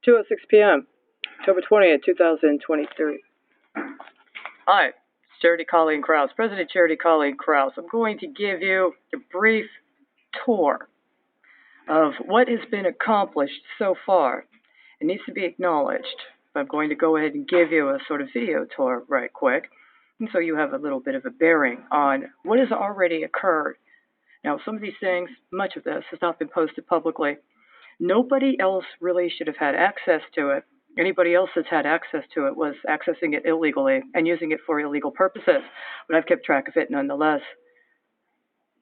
2:06 p.m., October 20th, 2023. Hi, it's Charity Colleen Crouse, President Charity Colleen Crouse. I'm going to give you a brief tour of what has been accomplished so far. It needs to be acknowledged. I'm going to go ahead and give you a sort of video tour right quick, and so you have a little bit of a bearing on what has already occurred. Now, some of these things, much of this, has not been posted publicly. Nobody else really should have had access to it. Anybody else that's had access to it was accessing it illegally and using it for illegal purposes, but I've kept track of it nonetheless.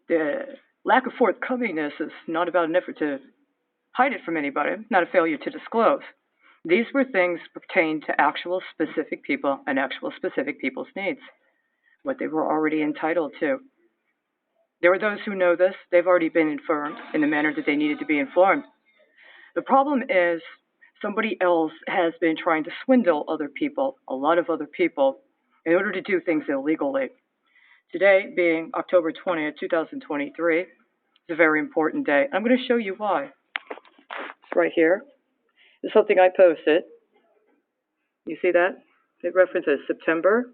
The lack of forthcomingness is not about an effort to hide it from anybody, not a failure to disclose. These were things pertaining to actual specific people and actual specific people's needs, what they were already entitled to. There are those who know this. They've already been informed in the manner that they needed to be informed. The problem is somebody else has been trying to swindle other people, a lot of other people, in order to do things illegally. Today, being October 20th, 2023, is a very important day. I'm going to show you why. It's right here. It's something I posted. You see that? It references September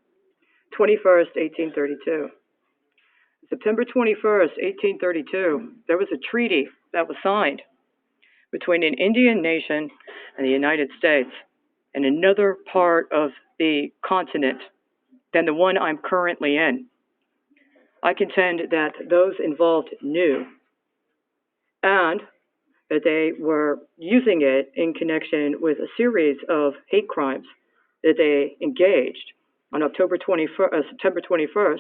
21st, 1832. September 21st, 1832, there was a treaty that was signed between an Indian nation and the United States and another part of the continent than the one I'm currently in. I contend that those involved knew and that they were using it in connection with a series of hate crimes that they engaged on September 21st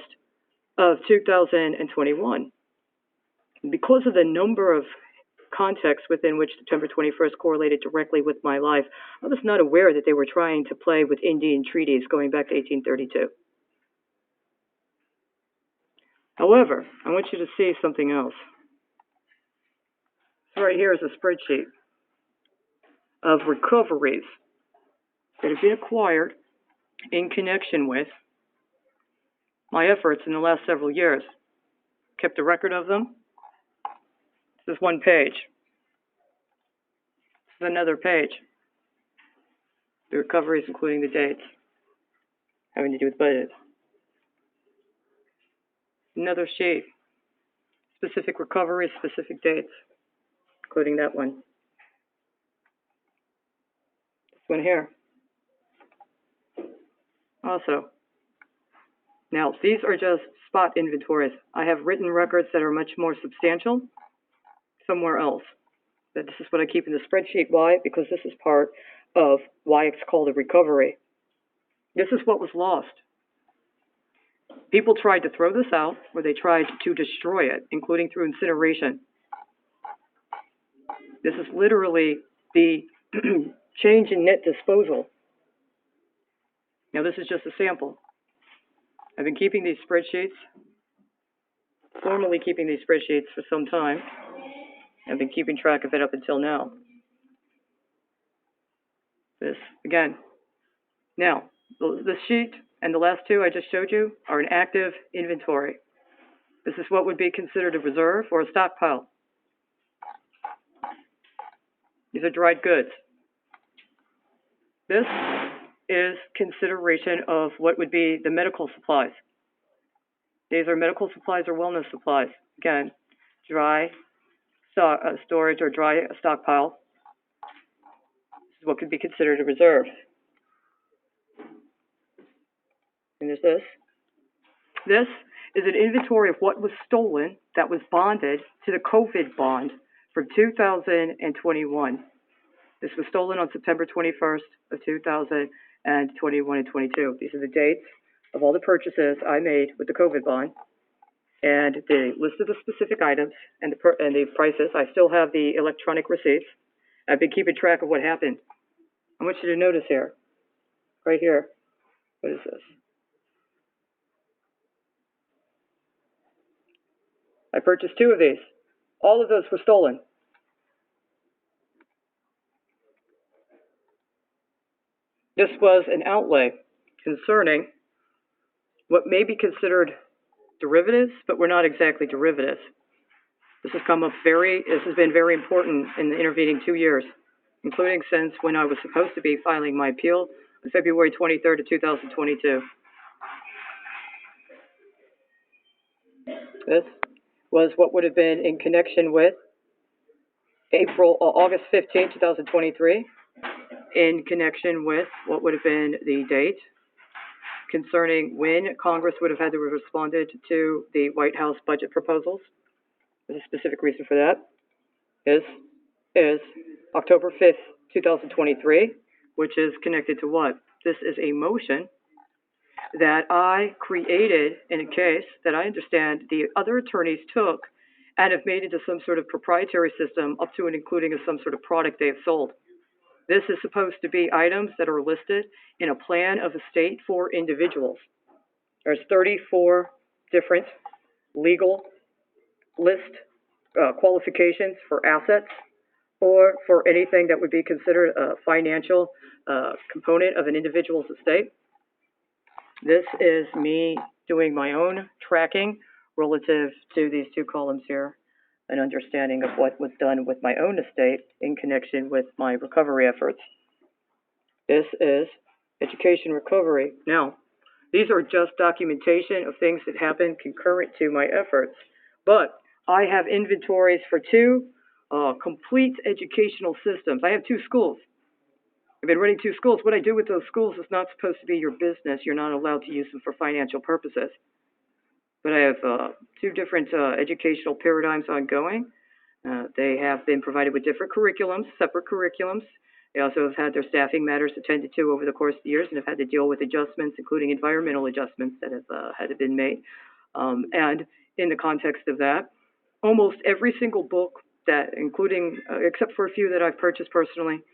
of 2021. Because of the number of contexts within which September 21st correlated directly with my life, I was not aware that they were trying to play with Indian treaties going back to 1832. However, I want you to see something else. Right here is a spreadsheet of recoveries that have been acquired in connection with my efforts in the last several years. Kept a record of them. This is one page. This is another page. The recoveries, including the dates, having to do with budget. Another sheet. Specific recoveries, specific dates, including that one. This one here. Also. Now, these are just spot inventories. I have written records that are much more substantial somewhere else. But this is what I keep in the spreadsheet. Why? Because this is part of why it's called a recovery. This is what was lost. People tried to throw this out, or they tried to destroy it, including through incineration. This is literally the change in net disposal. Now, this is just a sample. I've been keeping these spreadsheets, formally keeping these spreadsheets for some time. I've been keeping track of it up until now. This, again. Now, this sheet and the last two I just showed you are an active inventory. This is what would be considered a reserve or a stockpile. These are dried goods. This is consideration of what would be the medical supplies. These are medical supplies or wellness supplies. Again, dry storage or dry stockpile. This is what could be considered a reserve. And there's this. This is an inventory of what was stolen that was bonded to the COVID bond from 2021. This was stolen on September 21st of 2021 and 22. These are the dates of all the purchases I made with the COVID bond, and the list of the specific items and the prices. I still have the electronic receipts. I've been keeping track of what happened. I want you to notice here, right here. What is this? I purchased 2 of these. All of those were stolen. This was an outlay concerning what may be considered derivatives, but were not exactly derivatives. This has been very important in the intervening 2 years. including since when I was supposed to be filing my appeal on February 23rd of 2022. This was what would have been in connection with August 15th, 2023, in connection with what would have been the date concerning when Congress would have had to have responded to the White House budget proposals. There's a specific reason for that. This is October 5th, 2023, which is connected to what? This is a motion that I created in a case that I understand the other attorneys took and have made into some sort of proprietary system up to and including some sort of product they have sold. This is supposed to be items that are listed in a plan of estate for individuals. There's 34 different legal list qualifications for assets or for anything that would be considered a financial component of an individual's estate. This is me doing my own tracking relative to these two columns here, an understanding of what was done with my own estate in connection with my recovery efforts. This is education recovery. Now, these are just documentation of things that happened concurrent to my efforts, but I have inventories for two complete educational systems. I have two schools. I've been running two schools. What I do with those schools is not supposed to be your business. You're not allowed to use them for financial purposes. But I have two different educational paradigms ongoing. They have been provided with different curriculums, separate curriculums. They also have had their staffing matters attended to over the course of the years and have had to deal with adjustments, including environmental adjustments that have had been made. And in the context of that, almost every single book that, including, except for a few that I've purchased personally,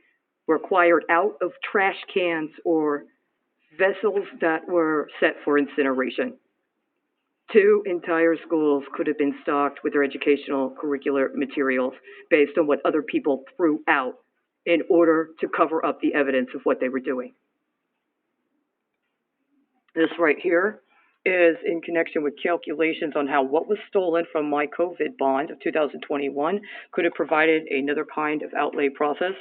were acquired out of trash cans or vessels that were set for incineration. Two entire schools could have been stocked with their educational curricular materials based on what other people threw out in order to cover up the evidence of what they were doing. This right here is in connection with calculations on how what was stolen from my COVID bond of 2021 could have provided another kind of outlay process.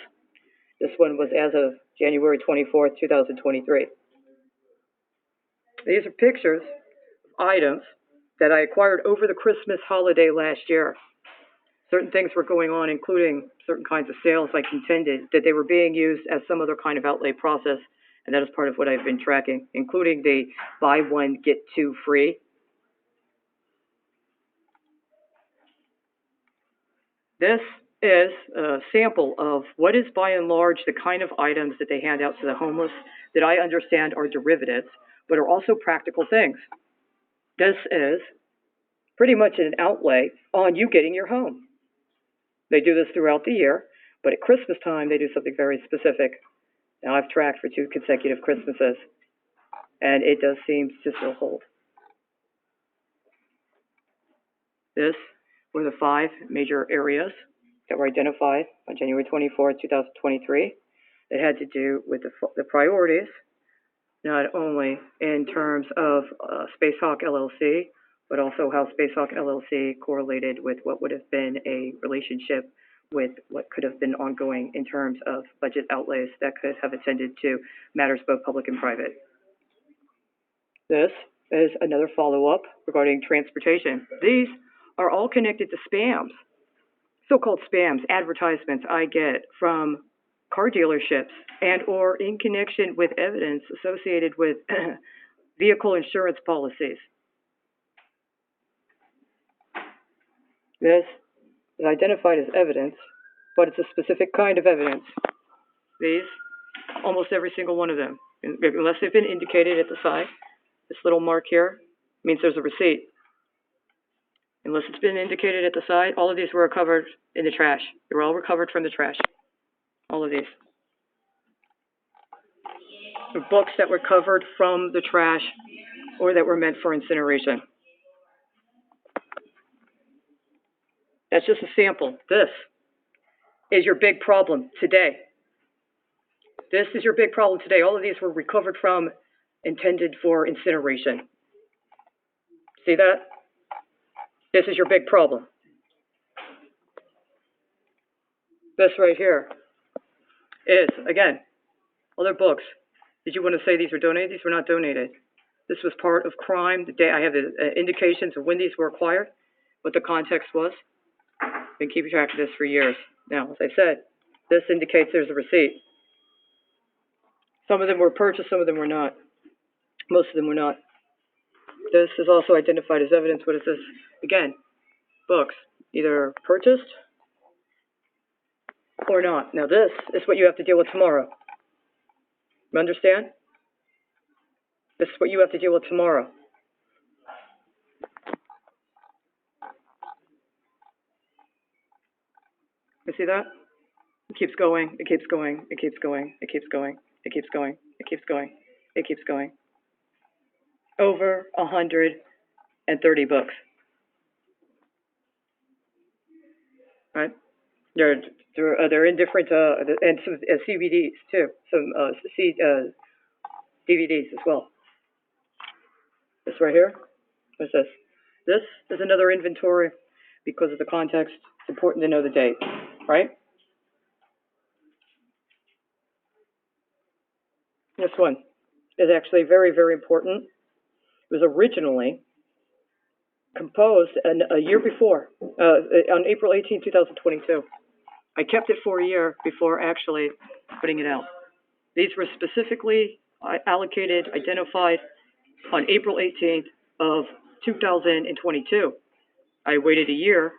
This one was as of January 24th, 2023. These are pictures of items that I acquired over the Christmas holiday last year. Certain things were going on, including certain kinds of sales I contended that they were being used as some other kind of outlay process, and that is part of what I've been tracking, including the buy one, get two free. This is a sample of what is by and large the kind of items that they hand out to the homeless that I understand are derivatives, but are also practical things. This is pretty much an outlay on you getting your home. They do this throughout the year, but at Christmas time, they do something very specific. Now, I've tracked for 2 consecutive Christmases, and it does seem to still hold. This were the 5 major areas that were identified on January 24, 2023. It had to do with the priorities, not only in terms of Spacehawk LLC, but also how Spacehawk LLC correlated with what would have been a relationship with what could have been ongoing in terms of budget outlays that could have attended to matters both public and private. This is another follow-up regarding transportation. These are all connected to spams, so-called spams, advertisements I get from car dealerships and or in connection with evidence associated with vehicle insurance policies. This is identified as evidence, but it's a specific kind of evidence. These, almost every single one of them, unless they've been indicated at the side, this little mark here means there's a receipt. Unless it's been indicated at the side, all of these were recovered in the trash. They were all recovered from the trash. All of these. The books that were covered from the trash or that were meant for incineration. That's just a sample. This is your big problem today. This is your big problem today. All of these were recovered from, intended for incineration. See that? This is your big problem. This right here is, again, other books. Did you want to say these were donated? These were not donated. This was part of crime. The day I have the indications of when these were acquired, what the context was. I've been keeping track of this for years. Now, as I said, this indicates there's a receipt. Some of them were purchased, some of them were not. Most of them were not. This is also identified as evidence. What is this? Again, books, either purchased or not. Now, this is what you have to deal with tomorrow. You understand? This is what you have to deal with tomorrow. You see that? It keeps going, it keeps going, it keeps going, it keeps going, it keeps going, it keeps going, it keeps going. Over 130 books. Right? They're in different, and some CBDs too, some DVDs as well. This right here, what's this? This is another inventory because of the context. It's important to know the date, right? This one is actually very, very important. It was originally composed a year before, on April 18, 2022. I kept it for a year before actually putting it out. These were specifically allocated, identified on April 18th of 2022. I waited a year.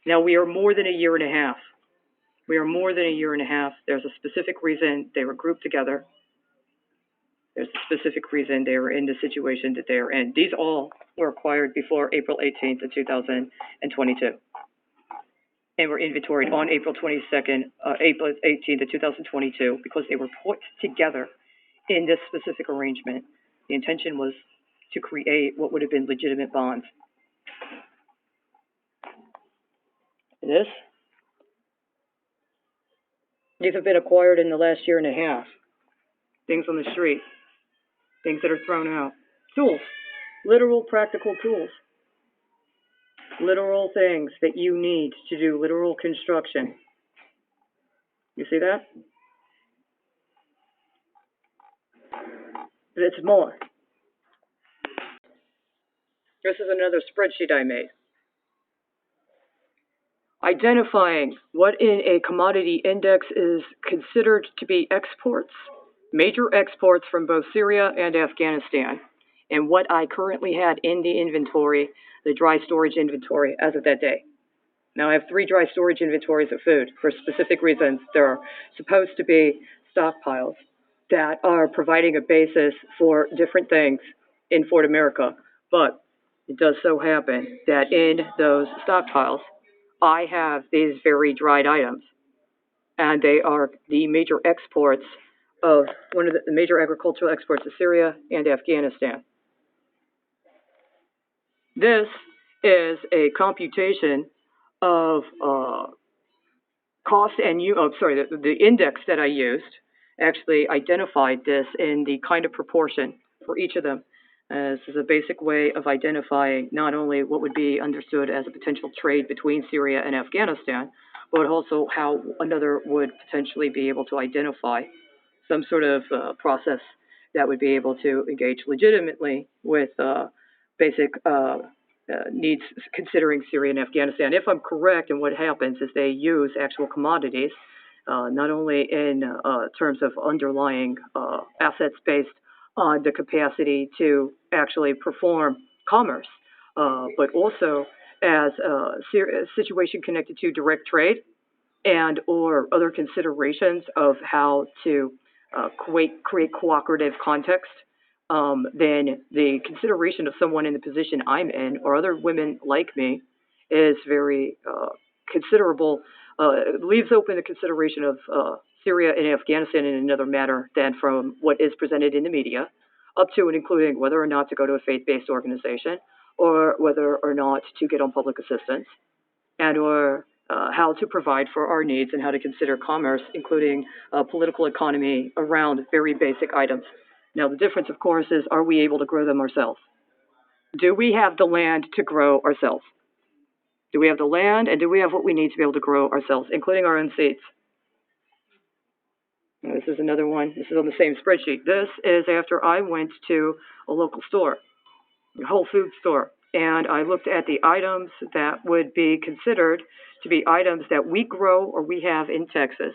Now we are more than a year and a half. We are more than a year and a half. There's a specific reason they were grouped together. There's a specific reason they were in the situation that they are in. These all were acquired before April 18th of 2022. And were inventoried on April 22nd, April 18th of 2022 because they were put together in this specific arrangement. The intention was to create what would have been legitimate bonds. These have been acquired in the last year and a half. Things on the street, things that are thrown out. Tools, literal practical tools. Literal things that you need to do literal construction. You see that? But it's more. This is another spreadsheet I made. Identifying what in a commodity index is considered to be exports, major exports from both Syria and Afghanistan, and what I currently had in the inventory, the dry storage inventory as of that day. Now I have 3 dry storage inventories of food for specific reasons. There are supposed to be stockpiles that are providing a basis for different things in Fort America, but it does so happen that in those stockpiles, I have these very dried items, and they are the major exports of one of the major agricultural exports of Syria and Afghanistan. This is a computation of cost and the index that I used actually identified this in the kind of proportion for each of them. This is a basic way of identifying not only what would be understood as a potential trade between Syria and Afghanistan, but also how another would potentially be able to identify some sort of process that would be able to engage legitimately with basic needs considering Syria and Afghanistan. If I'm correct, and what happens is they use actual commodities, not only in terms of underlying assets based on the capacity to actually perform commerce, but also as a situation connected to direct trade and or other considerations of how to create cooperative context, then the consideration of someone in the position I'm in or other women like me is very considerable, leaves open the consideration of Syria and Afghanistan in another matter than from what is presented in the media, up to and including whether or not to go to a faith-based organization or whether or not to get on public assistance, and or how to provide for our needs and how to consider commerce, including political economy around very basic items. Now, the difference, of course, is are we able to grow them ourselves? Do we have the land to grow ourselves? Do we have the land, and do we have what we need to be able to grow ourselves, including our own seeds? this is another one. This is on the same spreadsheet. This is after I went to a local store, a Whole Foods store, and I looked at the items that would be considered to be items that we grow or we have in Texas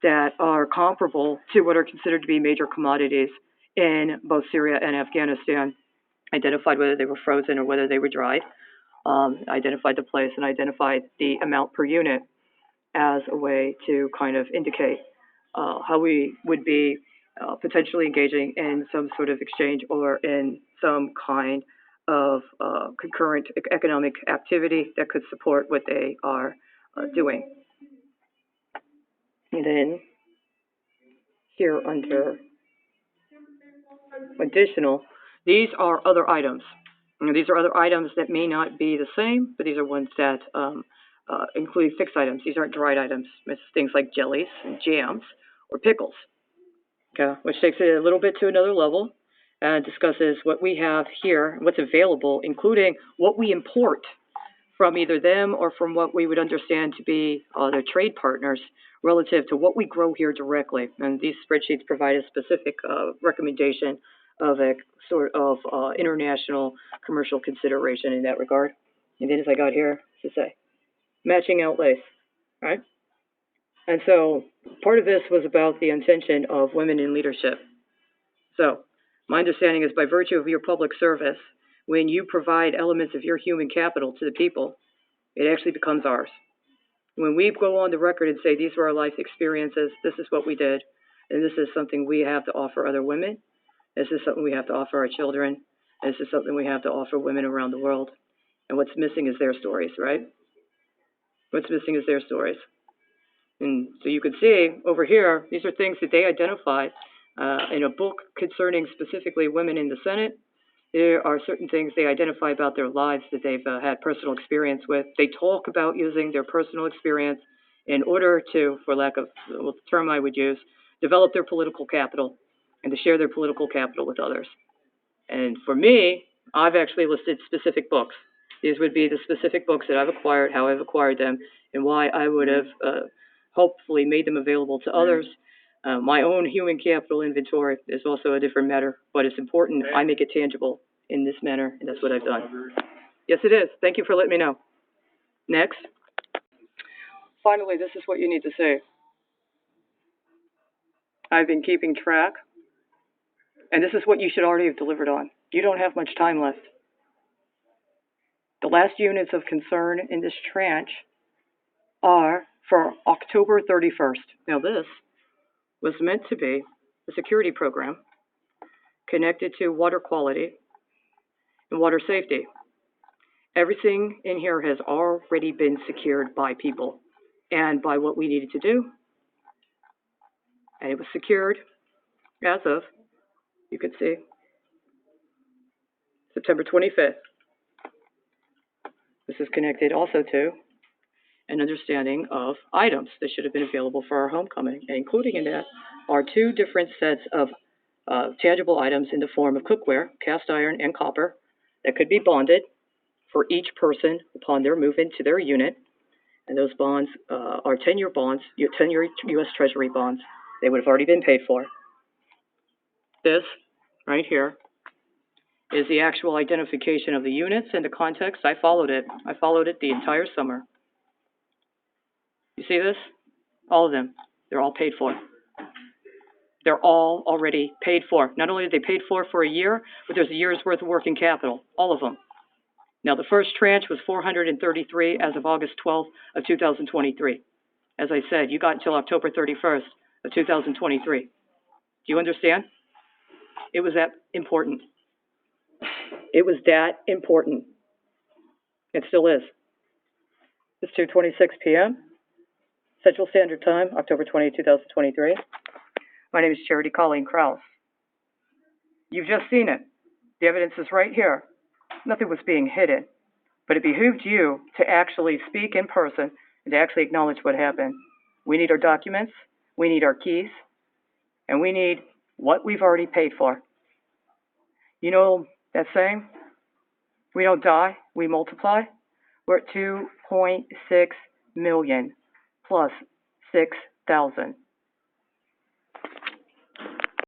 that are comparable to what are considered to be major commodities in both Syria and Afghanistan. Identified whether they were frozen or whether they were dried, identified the place, and identified the amount per unit as a way to kind of indicate how we would be potentially engaging in some sort of exchange or in some kind of concurrent economic activity that could support what they are doing. And then here under additional, these are other items. These are other items that may not be the same, but these are ones that include fixed items. These aren't dried items. It's things like jellies and jams or pickles, okay, which takes it a little bit to another level and discusses what we have here, what's available, including what we import from either them or from what we would understand to be their trade partners relative to what we grow here directly. And these spreadsheets provide a specific recommendation of a sort of international commercial consideration in that regard. And then as I got here, to say, matching outlays, right? And so part of this was about the intention of women in leadership. So my understanding is by virtue of your public service, when you provide elements of your human capital to the people, it actually becomes ours. When we go on the record and say these were our life experiences, this is what we did, and this is something we have to offer other women, this is something we have to offer our children, and this is something we have to offer women around the world. And what's missing is their stories, right? What's missing is their stories. And so you can see over here, these are things that they identified in a book concerning specifically women in the Senate. There are certain things they identify about their lives that they've had personal experience with. They talk about using their personal experience in order to, for lack of the term I would use, develop their political capital and to share their political capital with others. And for me, I've actually listed specific books. These would be the specific books that I've acquired, how I've acquired them, and why I would have hopefully made them available to others. My own human capital inventory is also a different matter, but it's important I make it tangible in this manner, and that's what I've done. Yes, it is. Thank you for letting me know. Next. Finally, this is what you need to say. I've been keeping track, and this is what you should already have delivered on. You don't have much time left. The last units of concern in this tranche are for October 31st. Now, this was meant to be a security program connected to water quality and water safety. Everything in here has already been secured by people and by what we needed to do. And it was secured as of, you can see, September 25th. This is connected also to an understanding of items that should have been available for our homecoming, and including in that are two different sets of tangible items in the form of cookware, cast iron, and copper that could be bonded for each person upon their move into their unit. And those bonds are 10-year bonds, 10-year U.S. Treasury bonds. They would have already been paid for. This right here is the actual identification of the units and the context. I followed it. I followed it the entire summer. You see this? All of them. They're all paid for. They're all already paid for. Not only are they paid for a year, but there's a year's worth of working capital. All of them. Now, the first tranche was $433 as of August 12th of 2023. As I said, you got until October 31st of 2023. Do you understand? It was that important. It was that important. It still is. It's 2:26 p.m. Central Standard Time, October 20, 2023. My name is Charity Colleen Crouse. You've just seen it. The evidence is right here. Nothing was being hidden. But it behooved you to actually speak in person and to actually acknowledge what happened. We need our documents, we need our keys, and we need what we've already paid for. You know that saying? We don't die, we multiply. We're at 2.6 million plus 6,000.